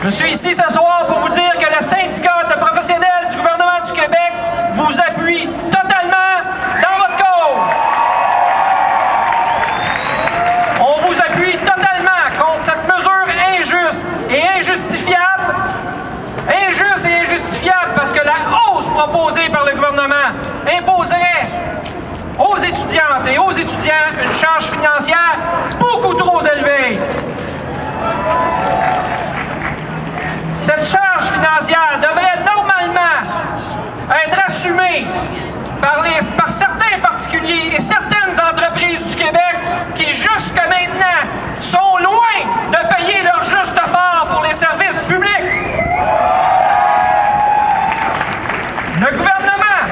Je suis ici ce soir pour vous dire que le syndicat de professionnels du gouvernement du Québec vous appuie totalement dans votre cause. On vous appuie totalement contre cette mesure injuste et injustifiable. Injuste et injustifiable parce que la hausse proposée par le gouvernement imposerait aux étudiantes et aux étudiants une charge financière beaucoup trop élevée. Cette charge financière devrait normalement être assumée par certains particuliers et certaines entreprises du Québec qui, jusqu'à maintenant, sont loin de payer leur juste part pour les services publics. Le gouvernement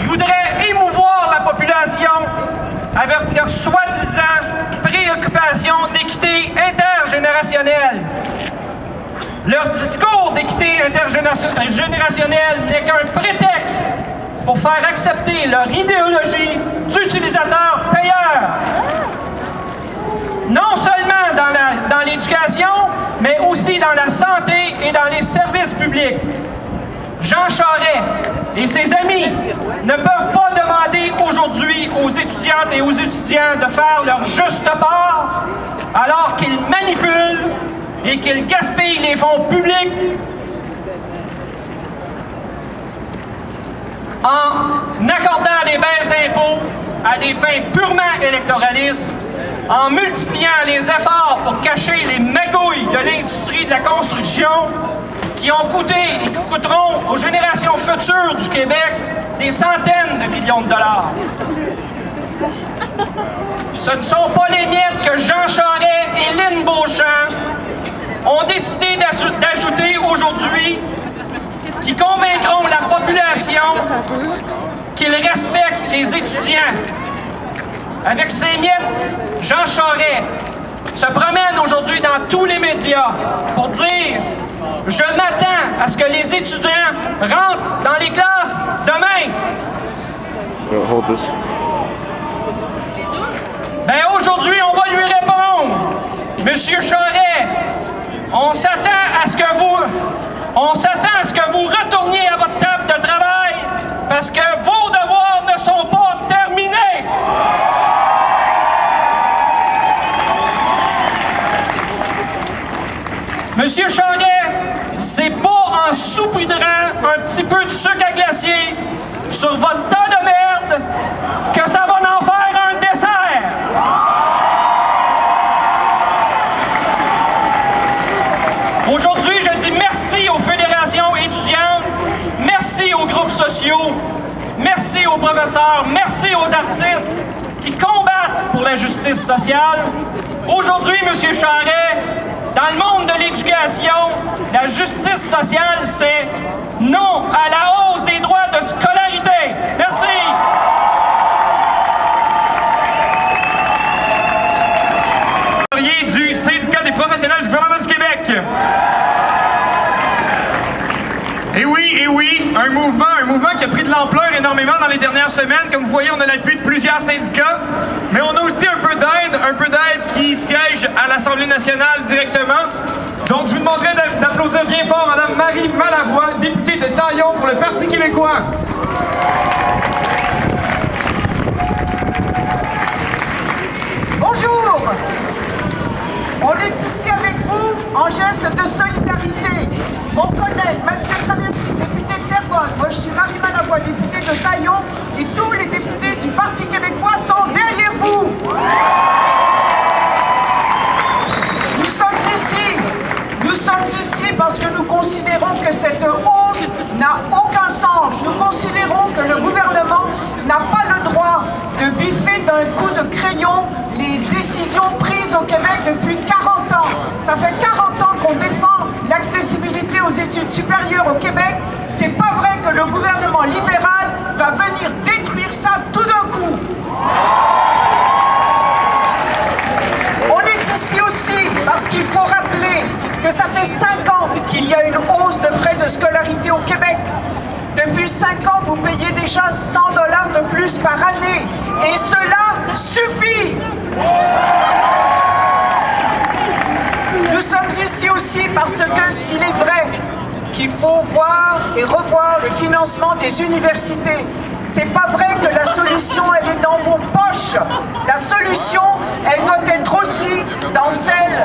voudrait émouvoir la population avec leur soi-disant préoccupation d'équité intergénérationnelle. Leur discours d'équité intergénérationnelle n'est qu'un prétexte pour faire accepter leur idéologie d'utilisateur-payeur. Non seulement dans l'éducation, mais aussi dans la santé et dans les services publics. Jean Charest et ses amis ne peuvent pas demander aujourd'hui aux étudiantes et aux étudiants de faire leur juste part alors qu'ils manipulent et qu'ils gaspillent les fonds publics en accordant des baisses d'impôts à des fins purement électoralistes, en multipliant les efforts pour cacher les magouilles de l'industrie de la construction qui ont coûté et qui coûteront aux générations futures du Québec des centaines de millions de dollars. Ce ne sont pas les miettes que Jean Charest et Lynn Beauchamp ont décidé d'ajouter aujourd'hui qui convaincront la population qu'ils respectent les étudiants. Avec ces miettes, Jean Charest se promène aujourd'hui dans tous les médias pour dire « Je m'attends à ce que les étudiants rentrent dans les classes demain. » Ben aujourd'hui, on va lui répondre. Monsieur Charest, on s'attend à ce que vous retourniez à votre table de travail parce que vos devoirs ne sont pas terminés. Monsieur Charest, c'est pas en saupoudrant un petit peu de sucre à glacier sur votre tas de merde que ça va en faire un dessert. Aujourd'hui, je dis merci aux fédérations étudiantes, merci aux groupes sociaux, merci aux professeurs, merci aux artistes qui combattent pour la justice sociale. Aujourd'hui, M. Charest, dans le monde de l'éducation, la justice sociale, c'est non à la hausse des droits de scolarité. Merci. Du syndicat des professionnels du gouvernement du Québec. Et oui, un mouvement qui a pris de l'ampleur énormément dans les dernières semaines. Comme vous voyez, on a l'appui de plusieurs syndicats, mais on a aussi un peu d'aide qui siège à l'Assemblée nationale directement. Donc, je vous demanderai d'applaudir bien fort Mme Marie Malavoie, députée de Taillon pour le Parti québécois. Bonjour! On est ici avec vous en geste de solidarité. Mon collègue Mathieu Traversy, député de Terrebonne, moi je suis Marie Malavoie, députée de Taillon, et tous les députés du Parti québécois sont derrière vous. Nous sommes ici parce que nous considérons que cette hausse n'a aucun sens. Nous considérons que le gouvernement n'a pas le droit de biffer d'un coup de crayon les décisions prises au Québec depuis 40 ans. Ça fait 40 ans qu'on défend l'accessibilité aux études supérieures au Québec. C'est pas vrai que le gouvernement libéral va venir détruire ça tout d'un coup. On est ici aussi parce qu'il faut rappeler que ça fait 5 ans qu'il y a une hausse de frais de scolarité au Québec. Depuis 5 ans, vous payez déjà 100 $ de plus par année. Et cela suffit. Nous sommes sommes ici aussi parce que s'il est vrai qu'il faut voir et revoir le financement des universités, c'est pas vrai que la solution, elle est dans vos poches. La solution, elle doit être aussi dans celle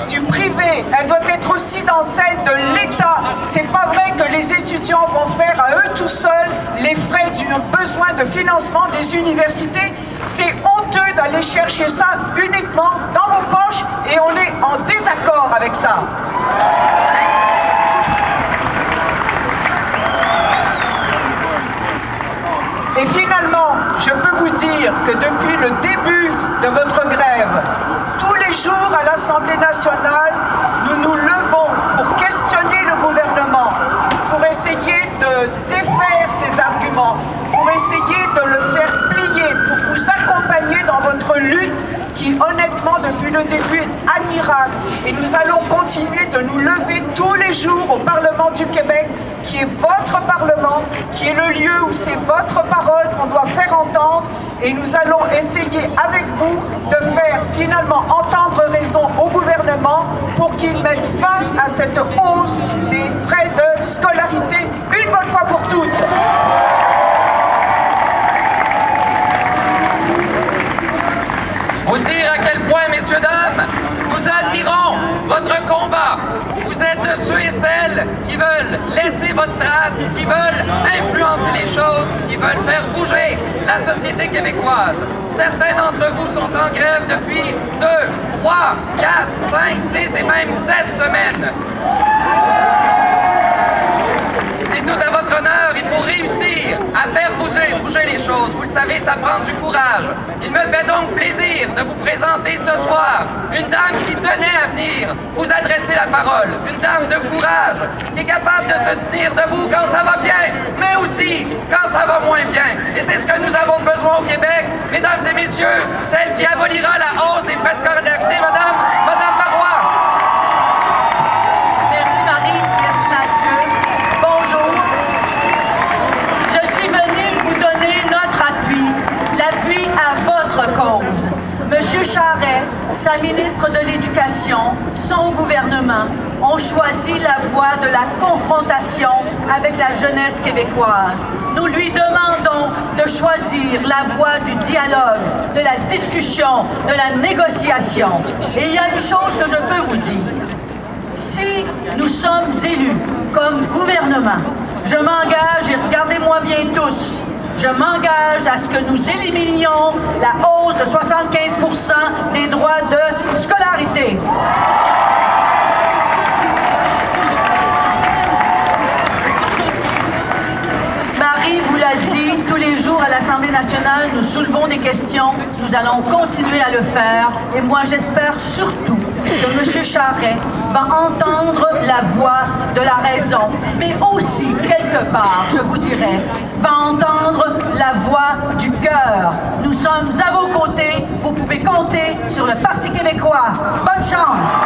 du privé, elle doit être aussi dans celle de l'État. C'est pas vrai que les étudiants vont faire à eux tout seuls les frais du besoin de financement des universités. C'est honteux d'aller chercher ça uniquement dans vos poches et on est en désaccord avec ça. Et finalement, je peux vous dire que depuis le début de votre grève, tous les jours à l'Assemblée nationale, nous nous levons pour questionner le gouvernement, pour essayer de défaire ses arguments, pour essayer de le faire plier, pour vous accompagner dans votre lutte qui, honnêtement, depuis le début est admirable. Et nous allons continuer de nous lever tous les jours au Parlement du Québec, qui est votre Parlement, qui est le lieu où c'est votre parole qu'on doit faire entendre. Et nous allons essayer avec vous de faire finalement entendre raison au gouvernement pour qu'il mette fin à cette hausse des frais de scolarité une bonne fois pour toutes. Vous dire à quel point, messieurs, dames, nous admirons votre combat. Vous êtes de ceux et celles qui veulent laisser votre trace, qui veulent influencer les choses, qui veulent faire bouger la société québécoise. Certains d'entre vous sont en grève depuis 2, 3, 4, 5, 6 et même 7 semaines. C'est tout à votre honneur, il faut réussir à faire bouger les choses. Vous le savez, ça prend du courage. Il me fait donc plaisir de vous présenter ce soir une dame qui tenait à venir vous adresser la parole. Une dame de courage, qui est capable de se tenir debout quand ça va bien, mais aussi quand ça va moins bien. Et c'est ce que nous avons besoin au Québec. Mesdames et messieurs, celle qui abolira la hausse des frais de scolarité, Madame Marois. Merci Marie, merci Mathieu. Bonjour. Je suis venue vous donner notre appui, l'appui à votre cause. Monsieur Charest, sa ministre de l'Éducation, son gouvernement ont choisi la voie de la confrontation avec la jeunesse québécoise. Nous lui demandons de choisir la voie du dialogue, de la discussion, de la négociation. Et il y a une chose que je peux vous dire. Si nous sommes élus comme gouvernement, je m'engage, et regardez-moi bien tous, je m'engage à ce que nous éliminions la hausse de 75% des droits de scolarité. Marie vous l'a dit, tous les jours à l'Assemblée nationale, nous soulevons des questions, nous allons continuer à le faire, et moi j'espère surtout que M. Charest va entendre la voix de la raison, mais aussi, quelque part, je vous dirais, va entendre la voix du cœur. Nous sommes à vos côtés, vous pouvez compter sur le Parti québécois. Bonne chance!